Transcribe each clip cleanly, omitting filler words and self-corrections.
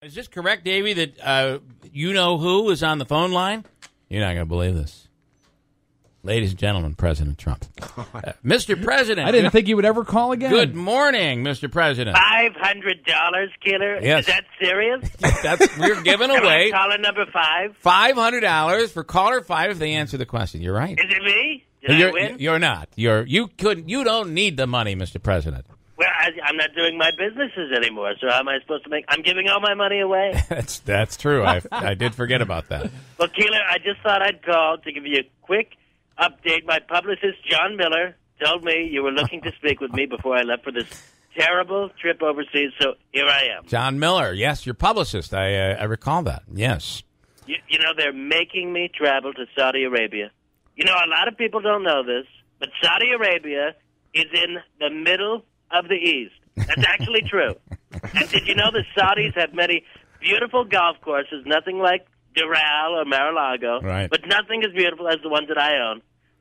Is this correct, Davey, that you-know-who is on the phone line? You're not going to believe this. Ladies and gentlemen, President Trump. Mr. President. I didn't think you would ever call again. Good morning, Mr. President. $500, Keeler? Yes. Is that serious? We're giving away Am I caller number 5? $500 for caller 5 if they answer the question. You're right. Is it me? Did I win? You're not. You don't need the money, Mr. President. Well, I'm not doing my businesses anymore, so how am I supposed to make... I'm giving all my money away? That's true. I did forget about that. Well, Keeler, I just thought I'd call to give you a quick update. My publicist, John Miller, told me you were looking to speak with me before I left for this terrible trip overseas, so here I am. John Miller, yes, your publicist. I recall that, yes. You know, they're making me travel to Saudi Arabia. You know, a lot of people don't know this, but Saudi Arabia is in the middle of the East. That's actually true. And did you know the Saudis have many beautiful golf courses, nothing like Doral or Mar-a-Lago, right, but nothing as beautiful as the ones that I own.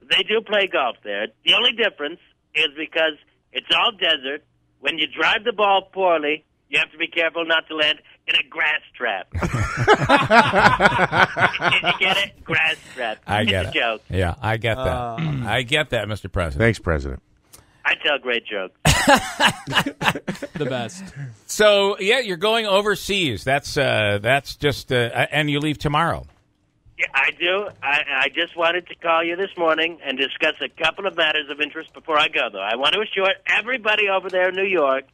They do play golf there. The only difference is because it's all desert. When you drive the ball poorly, you have to be careful not to land in a grass trap. Did you get it? Grass trap. I get it's it. a joke. Yeah, I get that. I get that, Mr. President. Thanks, President. I tell great jokes. The best. So, yeah, you're going overseas. That's just, and you leave tomorrow. Yeah, I do. I just wanted to call you this morning and discuss a couple of matters of interest before I go, though. I want to assure everybody over there in New York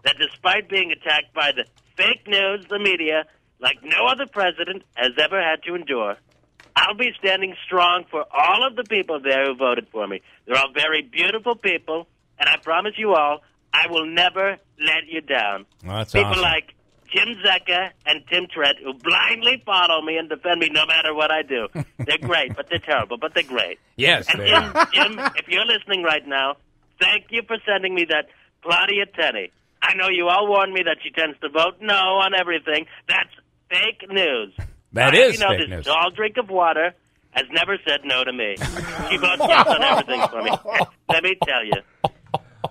that despite being attacked by the fake news, the media, like no other president has ever had to endure, I'll be standing strong for all of the people there who voted for me. They're all very beautiful people, and I promise you all, I will never let you down. Well, that's people awesome. like Jim Zecca and Tim Trent, who blindly follow me and defend me no matter what I do. They're great, but they're terrible, but they're great. Yes, And they are. Jim, if you're listening right now, thank you for sending me that Claudia Tenney. I know you all warned me that she tends to vote no on everything. That's fake news. That is you know, fake this news. tall drink of water has never said no to me. She votes yes on everything for me. Let me tell you.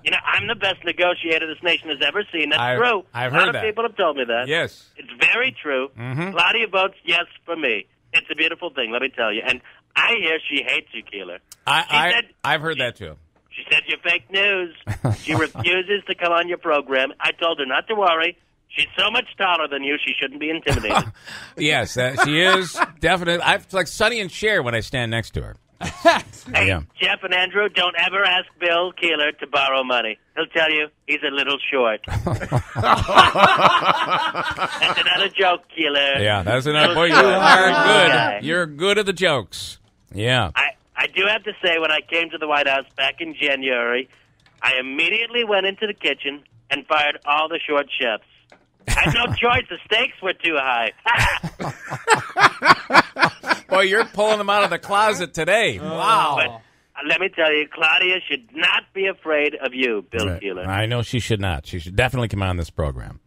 You know, I'm the best negotiator this nation has ever seen. That's true. I've A lot heard of that. people have told me that. Yes. It's very true. Claudia votes yes for me. It's a beautiful thing, let me tell you. And I hear she hates you, Keeler. I've heard that, too. She said you're fake news. She refuses to come on your program. I told her not to worry. She's so much taller than you, she shouldn't be intimidated. Yes, she is definitely. It's like Sonny and Cher when I stand next to her. Hey, Yeah. Jeff and Andrew, don't ever ask Bill Keeler to borrow money. He'll tell you he's a little short. That's another joke, Keeler. Yeah, that's another. Boy, you Little are short guy. good. You're good at the jokes. Yeah. I do have to say, when I came to the White House back in January, I immediately went into the kitchen and fired all the short chefs. I had no choice. The stakes were too high. Boy, you're pulling them out of the closet today. Wow. But let me tell you, Claudia should not be afraid of you, Bill Right. Keeler. I know she should not. She should definitely come on this program.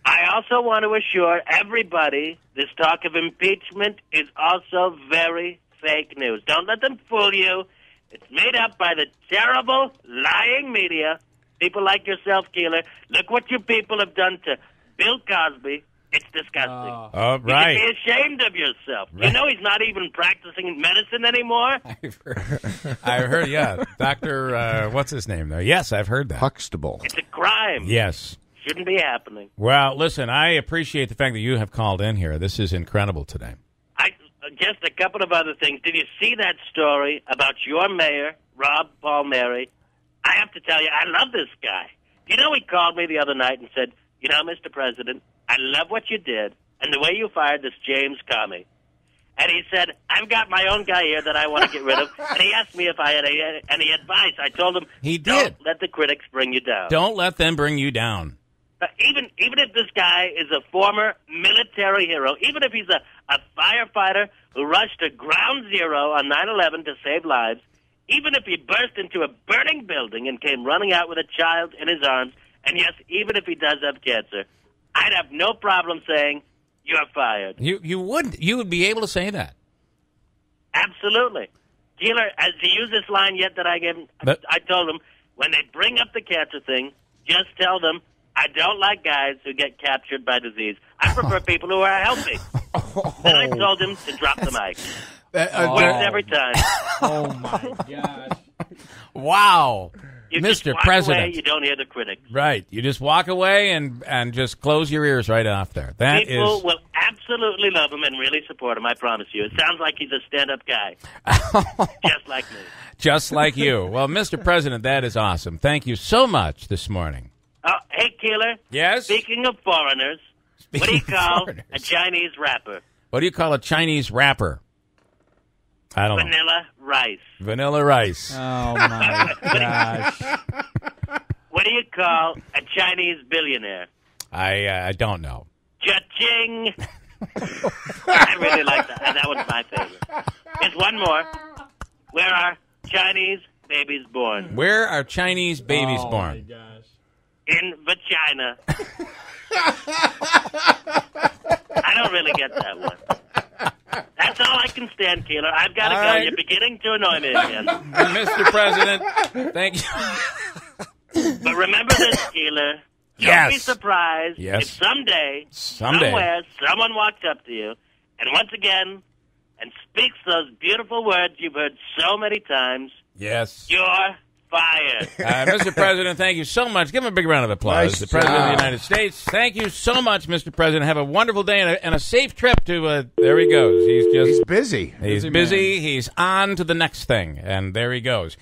I also want to assure everybody this talk of impeachment is also very fake news. Don't let them fool you. It's made up by the terrible, lying media. People like yourself, Keeler. Look what you people have done to Bill Cosby. It's disgusting. Oh, You right. should be ashamed of yourself. You know he's not even practicing medicine anymore? I've heard, yeah. Dr. What's his name, though? Yes, I've heard that. Huxtable. It's a crime. Yes. Shouldn't be happening. Well, listen, I appreciate the fact that you have called in here. This is incredible today. Just a couple of other things. Did you see that story about your mayor, Rob Palmieri? I have to tell you, I love this guy. You know, he called me the other night and said, you know, Mr. President, I love what you did and the way you fired this James Comey. And he said, I've got my own guy here that I want to get rid of. And he asked me if I had any advice. I told him, He did. Don't let the critics bring you down. Don't let them bring you down. Even if this guy is a former military hero, even if he's a firefighter who rushed to ground zero on 9/11 to save lives, even if he burst into a burning building and came running out with a child in his arms, and yes, even if he does have cancer, I'd have no problem saying, you're fired. You would be able to say that. Absolutely. Keeler, has he used this line yet that I gave him? I told him, when they bring up the cancer thing, just tell them, I don't like guys who get captured by disease. I prefer people who are healthy. Then I told him to drop the mic. Works every time. Oh, my gosh. Wow. You Mr. just walk President. away, you don't hear the critics. Right. You just walk away and just close your ears right off there. That People is... will absolutely love him and really support him, I promise you. It sounds like he's a stand-up guy. Just like me. Just like you. Well, Mr. President, that is awesome. Thank you so much this morning. Oh, hey, Keeler. Yes? Speaking of foreigners, what do you call a Chinese rapper? What do you call a Chinese rapper? I don't know. Vanilla rice. Vanilla rice. Oh, my gosh. What do you call a Chinese billionaire? I don't know. Cha-ching! I really like that. That one's my favorite. There's one more. Where are Chinese babies born? Where are Chinese babies Oh, born? my gosh. In vagina. I don't really get that one. That's all I can stand, Keeler. I've got to All go. right. You're beginning to annoy me again. Mr. President, thank you. But remember this, Keeler. Don't Yes. be surprised Yes. if someday, Someday. somewhere, someone walks up to you and once again and speaks those beautiful words you've heard so many times. Yes. You're fired. Mr. President, thank you so much. Give him a big round of applause. Nice The President of the job. United States. Thank you so much, Mr. President. Have a wonderful day and a safe trip to, there he goes. He's He's busy. He's Busy busy. man. He's on to the next thing. And there he goes.